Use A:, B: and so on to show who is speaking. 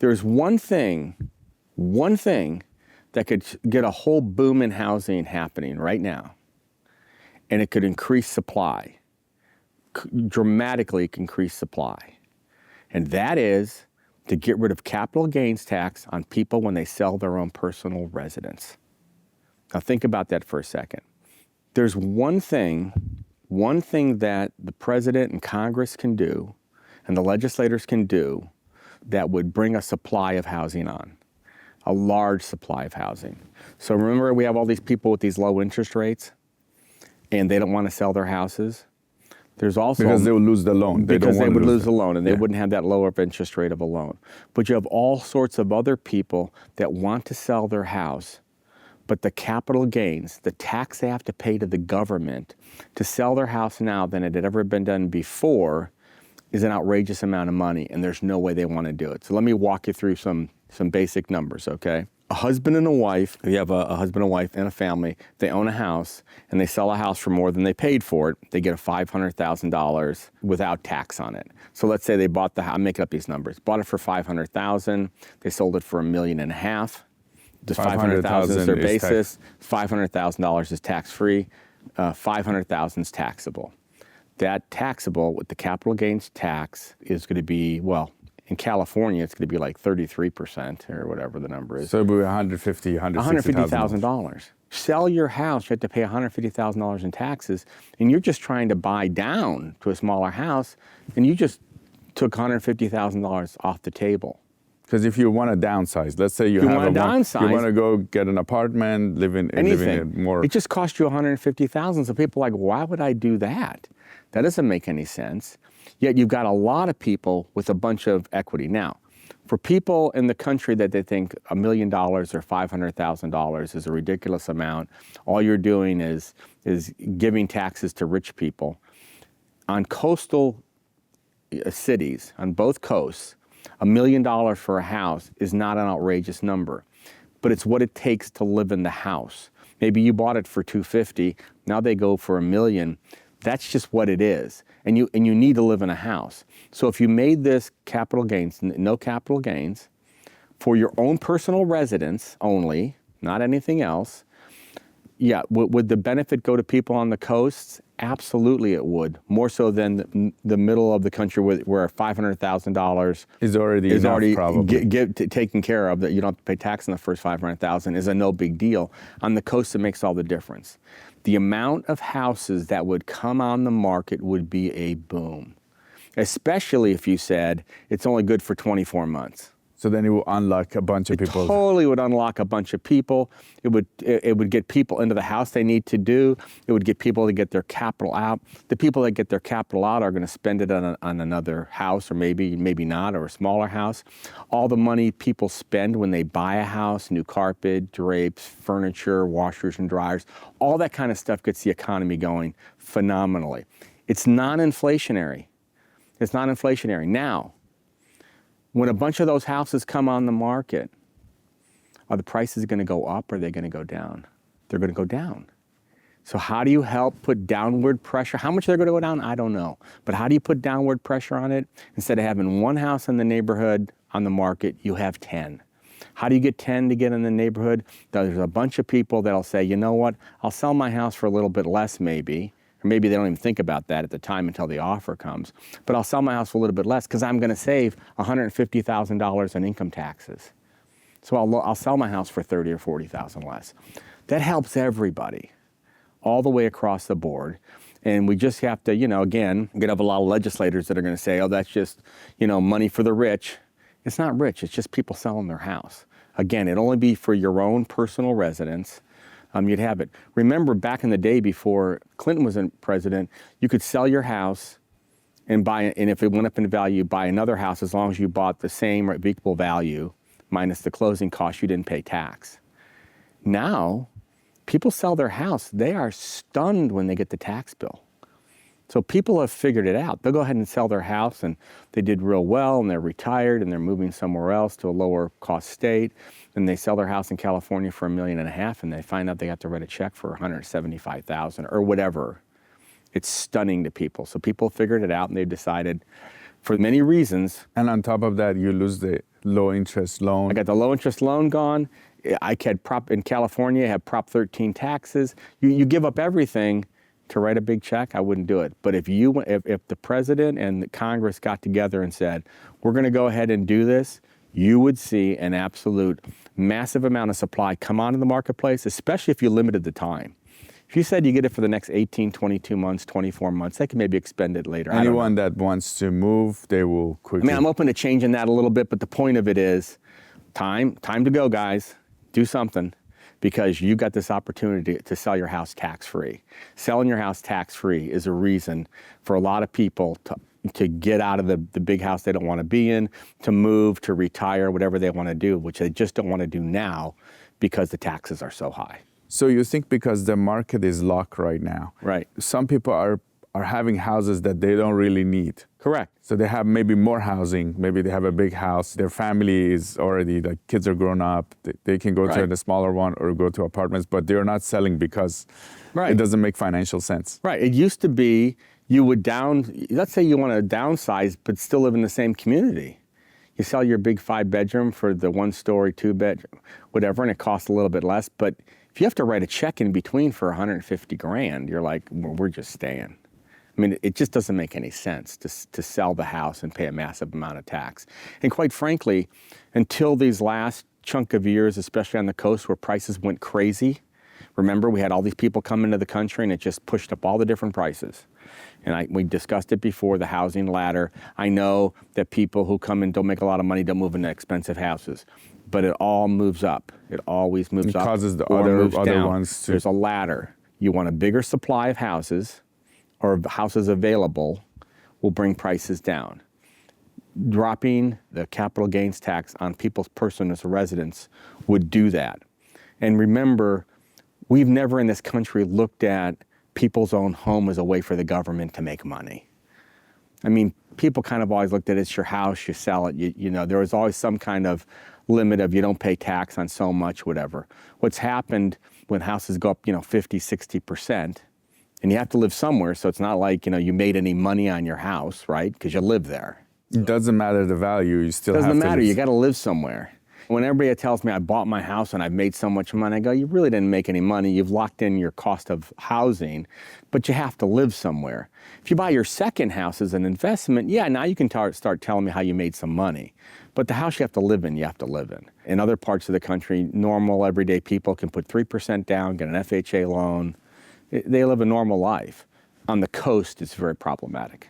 A: there's one thing that could get a whole boom in housing happening right now, and it could increase supply, dramatically increase supply. And that is to get rid of capital gains tax on people when they sell their own personal residence. Now think about that for a second. There's one thing that the president and Congress can do and the legislators can do that would bring a supply of housing on, a large supply of housing. So remember, we have all these people with these low interest rates and they don't want to sell their houses. There's also
B: because they would lose the loan.
A: Because they would lose the loan and they wouldn't have that lower of interest rate of a loan. But you have all sorts of other people that want to sell their house, but the capital gains, the tax they have to pay to the government to sell their house now than it had ever been done before is an outrageous amount of money, and there's no way they want to do it. So let me walk you through some basic numbers, okay? A husband and a wife, you have a husband and wife and a family, they own a house, and they sell a house for more than they paid for it, they get a $500,000 without tax on it. So let's say they bought the house, I'm making up these numbers, bought it for $500,000, they sold it for $1.5 million. Just $500,000 is their basis, $500,000 is tax-free, $500,000 is taxable. That taxable with the capital gains tax is going to be, well, in California, it's going to be like 33% or whatever the number is.
B: So it would be $150,000.
A: Sell your house, you have to pay $150,000 in taxes, and you're just trying to buy down to a smaller house, and you just took $150,000 off the table.
B: Because if you want to downsize, let's say you want to go get an apartment, live in more.
A: It just cost you $150,000. So people are like, why would I do that? That doesn't make any sense. Yet you've got a lot of people with a bunch of equity. Now, for people in the country that they think $1 million or $500,000 is a ridiculous amount, all you're doing is giving taxes to rich people. On coastal cities, on both coasts, $1 million for a house is not an outrageous number, but it's what it takes to live in the house. Maybe you bought it for $250,000, now they go for $1 million. That's just what it is, and you need to live in a house. So if you made this capital gains, no capital gains, for your own personal residence only, not anything else, yeah, would the benefit go to people on the coasts? Absolutely it would, more so than the middle of the country where $500,000
B: is already
A: taken care of, that you don't have to pay tax on the first $500,000 is a no big deal. On the coast, it makes all the difference. The amount of houses that would come on the market would be a boom, especially if you said it's only good for 24 months.
B: So then it will unlock a bunch of people.
A: It totally would unlock a bunch of people. It would get people into the house they need to do. It would get people to get their capital out. The people that get their capital out are going to spend it on another house, or maybe not, or a smaller house. All the money people spend when they buy a house, new carpet, drapes, furniture, washers and dryers, all that kind of stuff gets the economy going phenomenally. It's non-inflationary. It's non-inflationary. Now, when a bunch of those houses come on the market, are the prices going to go up or are they going to go down? They're going to go down. So how do you help put downward pressure? How much they're going to go down, I don't know. But how do you put downward pressure on it? Instead of having one house in the neighborhood on the market, you have 10. How do you get 10 to get in the neighborhood? There's a bunch of people that'll say, you know what, I'll sell my house for a little bit less maybe. Or maybe they don't even think about that at the time until the offer comes. But I'll sell my house for a little bit less because I'm going to save $150,000 in income taxes. So I'll sell my house for $30,000 or $40,000 less. That helps everybody, all the way across the board. And we just have to, again, we're going to have a lot of legislators that are going to say, oh, that's just, money for the rich. It's not rich. It's just people selling their house. Again, it'd only be for your own personal residence. You'd have it. Remember, back in the day before Clinton was president, you could sell your house and buy, and if it went up in value, buy another house as long as you bought the same or equal value minus the closing costs. You didn't pay tax. Now, people sell their house. They are stunned when they get the tax bill. So people have figured it out. They'll go ahead and sell their house, and they did real well, and they're retired, and they're moving somewhere else to a lower cost state, and they sell their house in California for $1.5 million, and they find out they have to write a check for $175,000 or whatever. It's stunning to people. So people figured it out, and they've decided, for many reasons.
B: And on top of that, you lose the low interest loan.
A: I got the low interest loan gone. I had in California, I have Prop 13 taxes. You give up everything to write a big check, I wouldn't do it. But if the president and the Congress got together and said, we're going to go ahead and do this, you would see an absolute massive amount of supply come onto the marketplace, especially if you limited the time. If you said you get it for the next 18, 22 months, 24 months, they can maybe expend it later.
B: Anyone that wants to move, they will quickly.
A: I mean, I'm open to changing that a little bit, but the point of it is time to go, guys. Do something, because you got this opportunity to sell your house tax-free. Selling your house tax-free is a reason for a lot of people to get out of the big house they don't want to be in, to move, to retire, whatever they want to do, which they just don't want to do now because the taxes are so high.
B: So you think because the market is locked right now,
A: right?
B: Some people are having houses that they don't really need.
A: Correct.
B: So they have maybe more housing. Maybe they have a big house. Their family is already, like, kids are grown up. They can go to the smaller one or go to apartments, but they're not selling because it doesn't make financial sense.
A: Right. It used to be you would let's say you want to downsize but still live in the same community. You sell your big 5-bedroom for the 1-story, 2-bedroom, whatever, and it costs a little bit less. But if you have to write a check in between for $150,000, you're like, well, we're just staying. I mean, it just doesn't make any sense to sell the house and pay a massive amount of tax. And quite frankly, until these last chunk of years, especially on the coast where prices went crazy, remember we had all these people come into the country and it just pushed up all the different prices. And we discussed it before, the housing ladder. I know that people who come in don't make a lot of money, don't move into expensive houses, but it all moves up. It always moves up.
B: It causes the other ones to.
A: There's a ladder. You want a bigger supply of houses, or houses available, will bring prices down. Dropping the capital gains tax on people's personal residence would do that. And remember, we've never in this country looked at people's own home as a way for the government to make money. I mean, people kind of always looked at it's your house, you sell it, you know, there was always some kind of limit of you don't pay tax on so much, whatever. What's happened when houses go up, 50, 60%, and you have to live somewhere, so it's not like, you made any money on your house, right? Because you live there.
B: It doesn't matter the value, you still have to.
A: Doesn't matter, you got to live somewhere. When everybody tells me I bought my house and I've made so much money, I go, you really didn't make any money. You've locked in your cost of housing, but you have to live somewhere. If you buy your second house as an investment, yeah, now you can start telling me how you made some money. But the house you have to live in, you have to live in. In other parts of the country, normal, everyday people can put 3% down, get an FHA loan. They live a normal life. On the coast, it's very problematic.